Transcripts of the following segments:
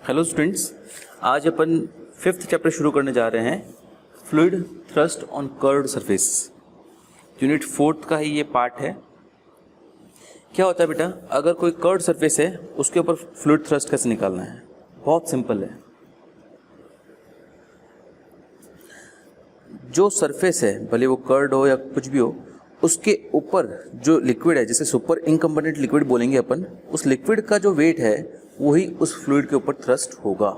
Hello students, आज अपन 5th chapter शुरू करने जा रहे हैं, fluid thrust on curved surface. Unit 4th का ही ये पार्ट है। क्या होता है बेटा, अगर कोई कर्व्ड सरफेस है उसके ऊपर फ्लूइड थ्रस्ट कैसे निकालना है? बहुत सिंपल है। जो सरफेस है, भले वो कर्व्ड हो या कुछ भी हो, उसके ऊपर जो लिक्विड है, जिसे सुपर इनकम्बेनेंट लिक्विड बोलेंगे अपन, उस लिक्विड का जो वेट है वही उस फ्लूइड के ऊपर थ्रस्ट होगा।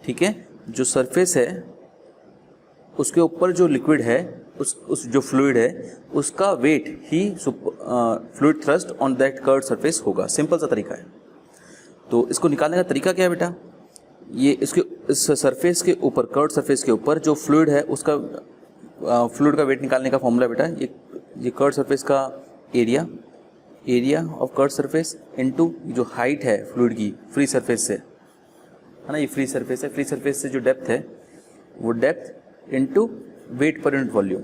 ठीक है, जो सरफेस है उसके ऊपर जो लिक्विड है, उस जो फ्लूइड है उसका वेट ही fluid thrust on that curved surface होगा। सिंपल सा तरीका है। तो इसको निकालने का तरीका क्या है बेटा? ये इस सरफेस के ऊपर, कर्व्ड सरफेस के ऊपर जो फ्लूइड है उसका फ्लूइड का वेट निकालने का फॉर्मूला बेटा, ये कर्व्ड सरफेस का area of curved surface into जो हाइट है फ्लूइड की फ्री सरफेस से, है ना, ये फ्री सरफेस है, फ्री सरफेस से जो डेप्थ है वो depth into wait per unit volume.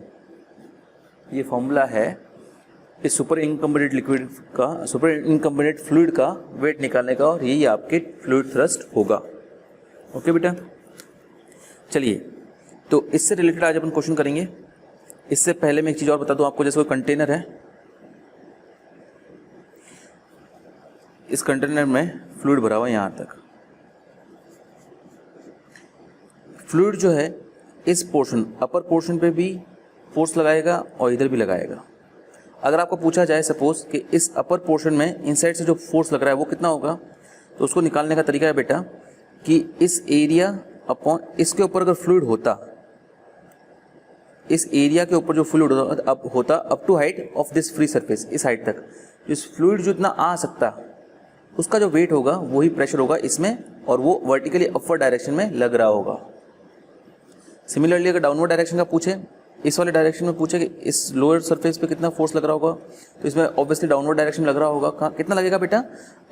ये फॉर्मूला है इस सुपर इनकम्बेनेंट लिक्विड का, सुपर इनकम्बेनेंट फ्लूइड का वेट निकालने का, और यही आपके फ्लूइड थ्रस्ट होगा। ओके बेटा, चलिए तो इससे रिलेटेड आज अपन क्वेश्चन करेंगे। इससे पहले मैं एक चीज़ और बता दूं आपको। जैसे कोई कंटेनर है, इस कंटेनर में फ्लूइड भरा हुआ है यहाँ तक। फ्लूइड जो है इस पोर्शन, अपर पोर्शन पे भी फोर्स लगाएगा और इधर भी लगाएगा। अगर आपको पूछा जाए सपोज कि इस अपर पोर्शन में इनसाइड से जो फोर्स लग रहा है वो कितना होगा, तो उसको निकालने का तरीका है बेटा कि इस एरिया अपॉन इसके ऊपर अगर फ्लूइड होता, इस एरिया के ऊपर जो फ्लूइड होता up to height of this free surface, इस हाइट तक इस फ्लूइड जो इतना आ सकता, उसका जो वेट होगा वही प्रेशर होगा इसमें, और वो वर्टिकली अपवर्ड डायरेक्शन में लग रहा होगा। सिमिलरली अगर डाउनवर्ड डायरेक्शन का पूछे, इस वाले डायरेक्शन में पूछे कि इस लोअर सरफेस पे कितना फोर्स लग रहा होगा, तो इसमें ऑब्वियसली डाउनवर्ड डायरेक्शन लग रहा होगा। कितना लगेगा बेटा?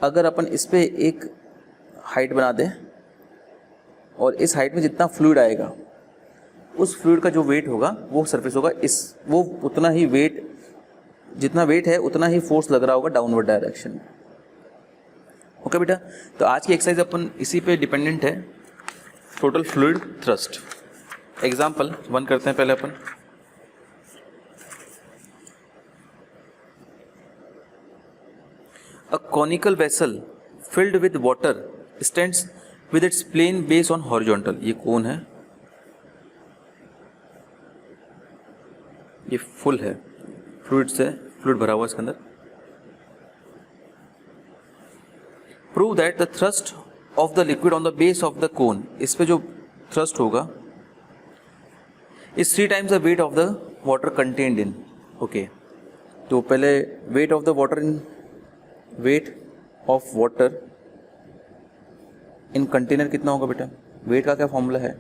अगर अपन इस पे एक हाइट बना दें और इस हाइट में जितना फ्लूइड आएगा उस फ्लूइड का जो वेट होगा वो सरफेस होगा, वो उतना ही वेट, जितना वेट है उतना ही फोर्स लग रहा होगा डाउनवर्ड डायरेक्शन में। ओके बेटा, तो आज की एक्सरसाइज अपन इसी पे डिपेंडेंट है, टोटल फ्लूइड थ्रस्ट। एग्जाम्पल 1 करते हैं पहले अपन। A conical vessel filled with water stands with its plane base on horizontal. ये कौन है? ये फुल है, फ्लूइड भरा हुआ इसके अंदर। Prove that the thrust of the liquid on the base of the cone, इस पे जो थ्रस्ट होगा is 3 times the weight of the water contained in. Okay, तो पहले weight of the water in container कितना होगा बेटा? वेट का क्या फॉर्मूला है?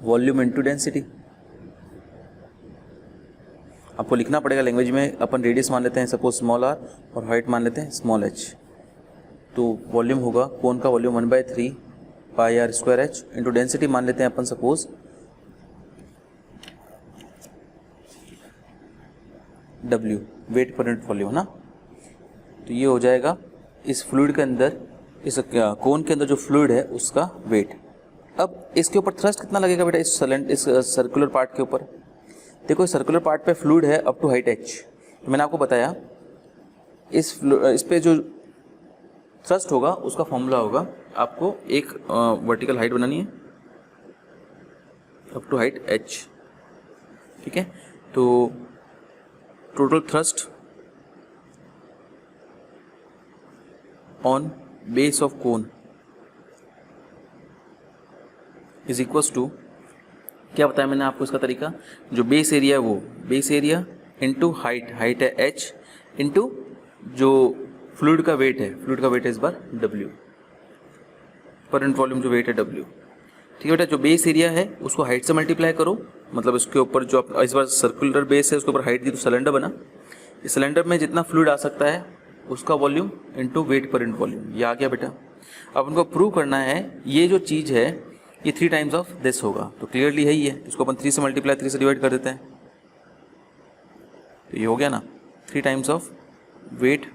Volume into density. आपको लिखना पड़ेगा लैंग्वेज में। अपन रेडियस मान लेते हैं सपोज स्मॉल r और हाइट मान लेते हैं स्मॉल h। तो वॉल्यूम होगा, कोन का volume 1/3 pi r square h into density मान लेते हैं अपन suppose W, weight per unit volume, है ना। तो ये हो जाएगा इस फ्लूइड के अंदर, इस कोन के अंदर जो फ्लूइड है उसका वेट। अब इसके ऊपर थ्रस्ट कितना लगेगा बेटा? इस सर्कुलर पार्ट के ऊपर देखो, सर्कुलर पार्ट पे फ्लूइड है अप टू हाइट h। तो मैंने आपको बताया इस पे जो थ्रस्ट होगा उसका फॉर्मूला होगा, आपको एक वर्टिकल हाइट बनानी है अप टू हाइट h। ठीक है, तो total thrust on base of cone is equals to, क्या बताया मैंने आपको इसका तरीका? जो बेस एरिया है वो बेस एरिया इंटू हाइट है h इंटू जो फ्लूइड का वेट है, फ्लूइड का वेट है इस बार W, पर यूनिट वॉल्यूम जो वेट है W। ठीक है बेटा, जो बेस एरिया है उसको हाइट से मल्टीप्लाई करो, मतलब इसके ऊपर जो इस बार सर्कुलर बेस है उसके ऊपर हाइट दी तो सिलेंडर बना। इस सिलेंडर में जितना फ्लूइड आ सकता है उसका volume into weight per unit volume, ये आ गया बेटा। अब उनको प्रूव करना है ये जो चीज़ है ये 3 times ऑफ दिस होगा, तो क्लियरली है ही है। इसको अपन 3 से मल्टीप्लाई 3 से डिवाइड कर देते हैं, तो ये हो गया ना 3 times of weight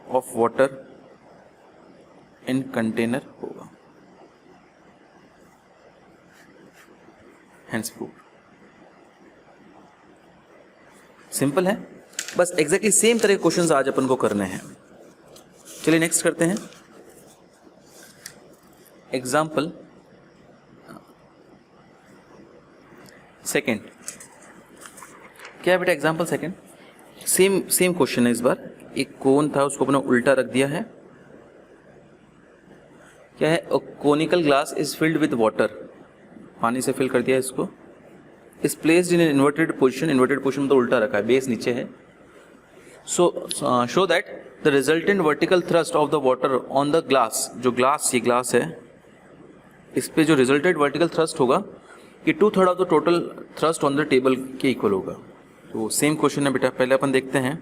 of water in container होगा। Hence proved. सिंपल है, बस एग्जैक्टली सेम तरह के क्वेश्चंस आज अपन को करने हैं। चलिए नेक्स्ट करते हैं एग्जाम्पल सेकेंड। क्या है बेटा एग्जाम्पल सेकेंड? सेम क्वेश्चन है इस बार। एक कोन था, उसको अपने उल्टा रख दिया है। क्या है? Conical glass is filled with water, पानी से फिल कर दिया इसको। Is placed in inverted position, inverted position में तो उल्टा रखा है, बेस नीचे है। Show that the resultant vertical thrust of the water on the glass, जो ग्लास, ये ग्लास है, इस पे जो रिजल्टेड वर्टिकल थ्रस्ट होगा कि 2/3 of the total thrust on the table के इक्वल होगा। तो सेम क्वेश्चन है बेटा, पहले अपन देखते हैं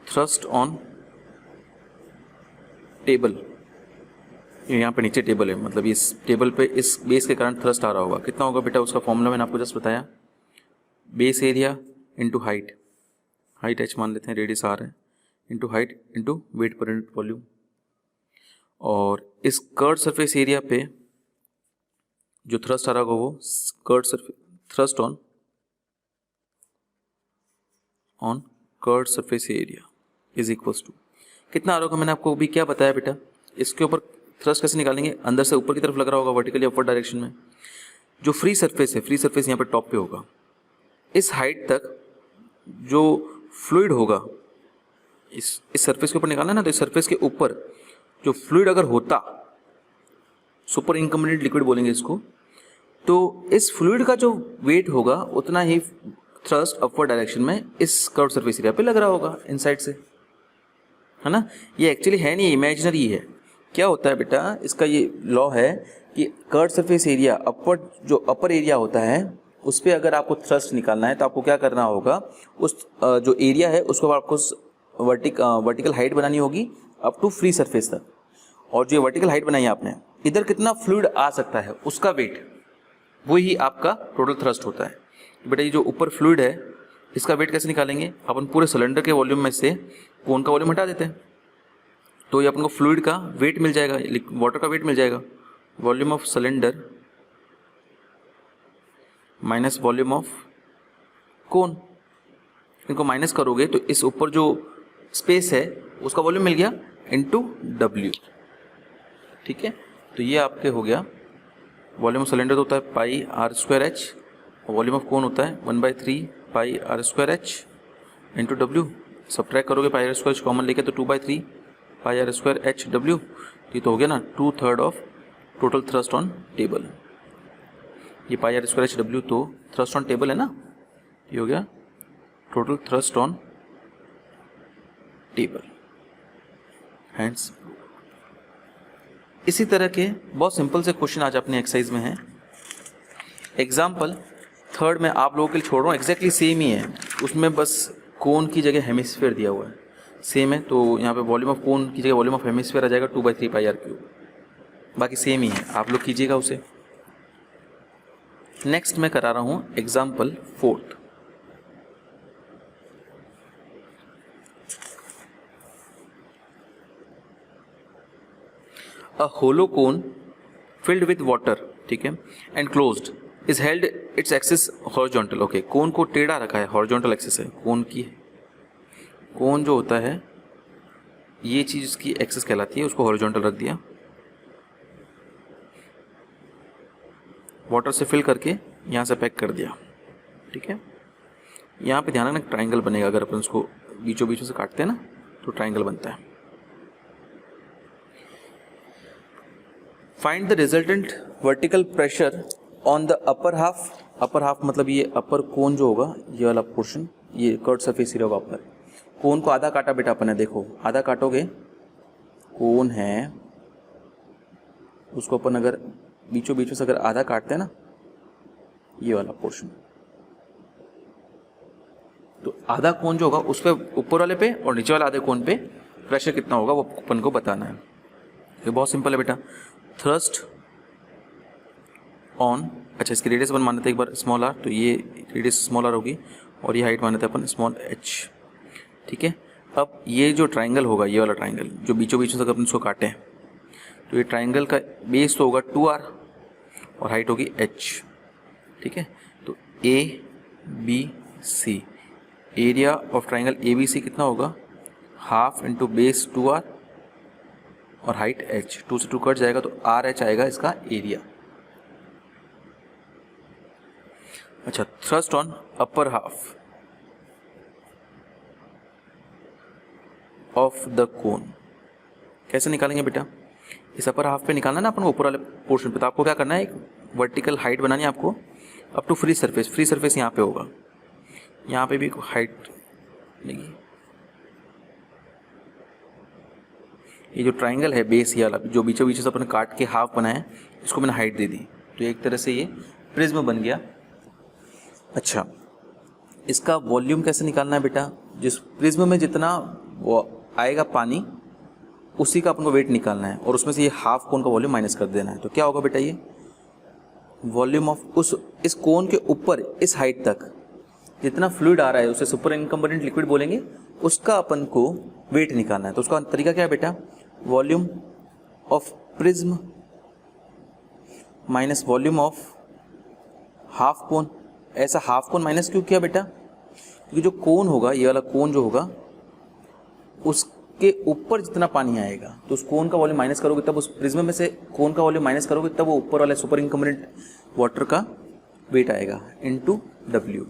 थ्रस्ट ऑन टेबल। यहाँ पे नीचे टेबल है, मतलब इस टेबल पे इस बेस के कारण थ्रस्ट आ रहा होगा। कितना होगा बेटा? उसका फॉर्मूला मैंने आपको जस्ट बताया, base area into height, height h मान लेते हैं, रेडियस r है, into height into weight per unit volume. और इस कर्व सरफेस एरिया पे जो थ्रस्ट आ रहा होगा वो curve surface thrust on curve surface area is equals to कितना आ रहा होगा? मैंने आपको भी क्या बताया बेटा, इसके ऊपर थ्रस्ट कैसे निकालेंगे? अंदर से ऊपर की तरफ लग रहा होगा वर्टिकली अपवर्ड डायरेक्शन में। जो फ्री सरफेस है, फ्री सरफेस यहाँ पे टॉप पे होगा। इस हाइट तक जो फ्लूइड होगा, इस सरफेस के ऊपर निकालना है ना, तो इस सरफेस के ऊपर जो फ्लूइड अगर होता, सुपर इनकम्बेंट लिक्विड बोलेंगे इसको, तो इस फ्लूइड का जो वेट होगा उतना ही थ्रस्ट अपवर्ड डायरेक्शन में इस कर्व सरफेस एरिया पे लग रहा होगा इनसाइड से, है ना। ये एक्चुअली है नहीं, इमेजिनरी है। क्या होता है बेटा, इसका ये लॉ है कि कर्व सरफेस एरिया अपवर्ड, जो अपर एरिया होता है उस पर अगर आपको थ्रस्ट निकालना है तो आपको क्या करना होगा, उस जो एरिया है उसको आपको वर्टिकल हाइट बनानी होगी अप टू फ्री सरफेस तक। और जो वर्टिकल हाइट बनाई आपने, इधर कितना फ्लूइड आ सकता है उसका वेट, वही आपका टोटल थ्रस्ट होता है। बेटा ये जो ऊपर फ्लूइड है इसका वेट कैसे निकालेंगे? अपन पूरे सिलेंडर के वॉल्यूम में से कोन का वॉल्यूम हटा देते हैं, तो ये अपन को फ्लूइड का वेट मिल जाएगा, वाटर का वेट मिल जाएगा। Volume of cylinder minus volume of cone, इनको माइनस करोगे तो इस ऊपर जो स्पेस है उसका वॉल्यूम मिल गया इनटू W। ठीक है, तो ये आपके हो गया वॉल्यूम ऑफ सिलेंडर होता है पाई r²h, और वॉल्यूम ऑफ कोन होता है 1/3 पाई r²h इंटू W। सब्ट्रैक्ट करोगे पाई r² कॉमन लेके तो 2/3 पाई r² HW। ये तो हो गया ना 2/3 of total thrust on table. ये पाई r² HW तो थ्रस्ट ऑन टेबल है ना, ये हो गया total thrust on table. Hands. इसी तरह के बहुत सिंपल से क्वेश्चन आज अपने एक्सरसाइज में है। एग्जाम्पल थर्ड में आप लोगों के लिए छोड़ रहा हूँ, एग्जैक्टली सेम ही है, उसमें बस कोन की जगह हेमिस्फीयर दिया हुआ है, सेम है। तो यहाँ पे वॉल्यूम ऑफ कोन की जगह वॉल्यूम ऑफ हेमिस्फीयर आ जाएगा 2/3 पाई r³। बाकी सेम ही है, आप लोग कीजिएगा उसे। नेक्स्ट मैं करा रहा हूँ example fourth. A hollow cone filled with water, ठीक है, and closed is held its axis horizontal। Okay, cone को टेढ़ा रखा है, हॉरिजॉन्टल एक्सिस है कोन की। कोन जो होता है ये चीज इसकी एक्सिस कहलाती है, उसको हॉरिजॉन्टल रख दिया, वाटर से फिल करके यहाँ से पैक कर दिया। ठीक है, यहाँ पे ध्यान रखना ट्राइंगल बनेगा, अगर अपन उसको बीचों बीचों से काटते हैं ना तो ट्राइंगल बनता है। Find the resultant vertical pressure on the upper half. Upper half मतलब ये अपर कोन जो होगा, ये वाला पोर्शन, ये कर्व सरफेस एरिया होगा अपर। कोन को आधा काटा बेटा अपन ने, देखो आधा काटोगे, कोन है उसको अपन अगर बीचों बीचों से अगर आधा काटते हैं ना, ये वाला पोर्शन, तो आधा कोन जो होगा उस पे ऊपर वाले पे और नीचे वाले आधे कोन पे प्रेशर कितना होगा वो अपन को बताना है। ये बहुत सिंपल है बेटा। थ्रस्ट ऑन, अच्छा इसकी रेडियस अपन मानते हैं एक बार स्मॉल r, तो ये रेडियस स्मॉल r होगी और ये हाइट मानते हैं अपन स्मॉल h। ठीक है, अब ये जो ट्राइंगल होगा, ये वाला ट्राइंगल जो बीचों बीच तक अपन इसको काटें, तो ये ट्राइंगल का बेस तो होगा 2r और हाइट होगी h, ठीक है। तो ABC, area of triangle ABC कितना होगा, हाफ इंटू बेस 2r और हाइट h, 2 से 2 कट जाएगा तो RH आएगा इसका एरिया। अच्छा, thrust on upper half of the cone कैसे निकालेंगे बेटा, इस अपर हाफ पे निकालना ना अपन को ऊपर वाले पोर्शन पे। तो आपको क्या करना है, एक वर्टिकल हाइट बनानी है आपको अप टू फ्री सरफेस यहाँ पे होगा, यहाँ पे भी हाइट लगी। ये जो ट्राइंगल है बेस ये वाला जो बीचों बीच से अपन काट के हाफ बनाया है, इसको मैंने हाइट दे दी, तो एक तरह से ये प्रिज्म बन गया। अच्छा, इसका वॉल्यूम कैसे निकालना है बेटा, जिस प्रिज्म में जितना वो आएगा पानी उसी का अपन को वेट निकालना है और उसमें से ये हाफ कोन का वॉल्यूम माइनस कर देना है। तो क्या होगा बेटा, ये वॉल्यूम ऑफ इस कोन के ऊपर इस हाइट तक जितना फ्लूइड आ रहा है उसे सुपर इनकम्बेंट लिक्विड बोलेंगे, उसका अपन को वेट निकालना है। तो उसका तरीका क्या है बेटा, volume of prism minus volume of half cone. ऐसा हाफ कोन माइनस क्यों किया बेटा, क्योंकि जो कोन होगा, ये वाला कोन जो होगा, उसके ऊपर जितना पानी आएगा तो उस कोन का वॉल्यूम माइनस करोगे तब उस प्रिज्म में से कोन का वॉल्यूम माइनस करोगे तब वो ऊपर वाले सुपर इनकम्बेंट वाटर का वेट आएगा इनटू W।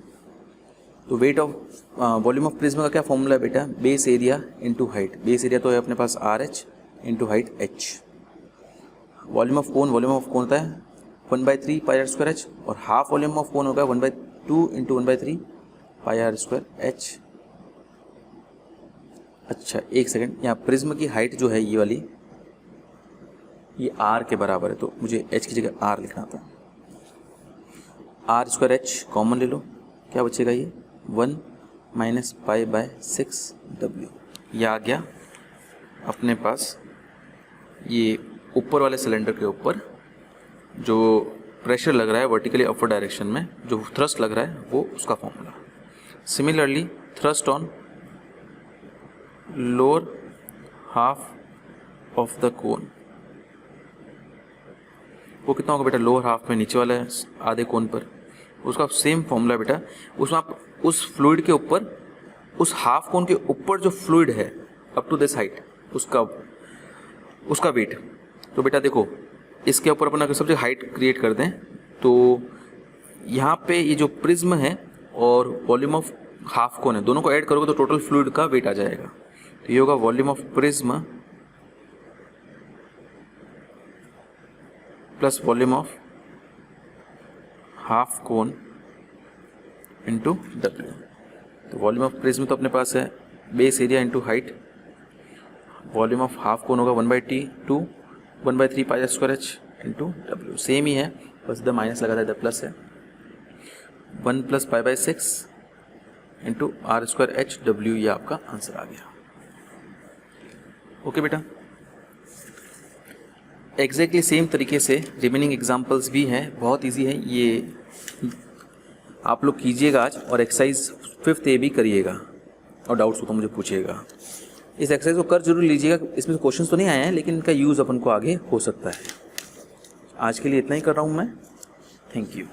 तो weight of volume of prism का क्या फॉर्मूला है बेटा, base area into height. Base area तो है अपने पास RH into height H। Volume of cone होता है 1/3 पाई r स्क्वायर H और हाफ वॉल्यूम ऑफ कोन होगा 1/2 into 1/3 pi r square H। अच्छा, एक सेकंड, यहाँ प्रिज्म की हाइट जो है ये वाली, ये r के बराबर है, तो मुझे h की जगह r लिखना था। r स्क्वायर h कॉमन ले लो, क्या बचेगा, ये 1 माइनस पाई बाय 6w। यह आ गया अपने पास ये ऊपर वाले सिलेंडर के ऊपर जो प्रेशर लग रहा है वर्टिकली अपवर्ड डायरेक्शन में, जो थ्रस्ट लग रहा है वो उसका formula. Similarly thrust on lower half of the cone, वो कितना होगा बेटा, लोअर हाफ में नीचे वाले आधे कोन पर, उसका सेम फॉर्मूला बेटा। उसमें आप उस फ्लूइड के ऊपर, उस हाफ कोन के ऊपर जो फ्लूइड है अप टू दिस हाइट, उसका वेट। तो बेटा देखो, इसके ऊपर अपन अगर सब जगह हाइट क्रिएट कर दें तो यहाँ पे ये जो प्रिज्म है और वॉल्यूम ऑफ हाफ कोन है, दोनों को ऐड करोगे तो टोटल फ्लूइड का वेट आ जाएगा। तो ये होगा volume of prism plus volume of half cone into W। तो वॉल्यूम ऑफ प्रिज्म तो अपने पास है base area into height, volume of half cone होगा 1/3 pi r square H into W। Same ही है, बस इधर माइनस लगा था, इधर प्लस है। 1 plus pi by 6 into r square H W, ये आपका आंसर आ गया। ओके बेटा, एग्जैक्टली सेम तरीके से रिमेनिंग एग्जांपल्स भी हैं, बहुत इजी है, ये आप लोग कीजिएगा आज और एक्सरसाइज 5th A भी करिएगा और डाउट्स हो तो मुझे पूछिएगा। इस एक्सरसाइज को कर जरूर लीजिएगा, इसमें क्वेश्चंस तो नहीं आए हैं लेकिन इनका यूज़ अपन को आगे हो सकता है। आज के लिए इतना ही कर रहा हूँ मैं, थैंक यू।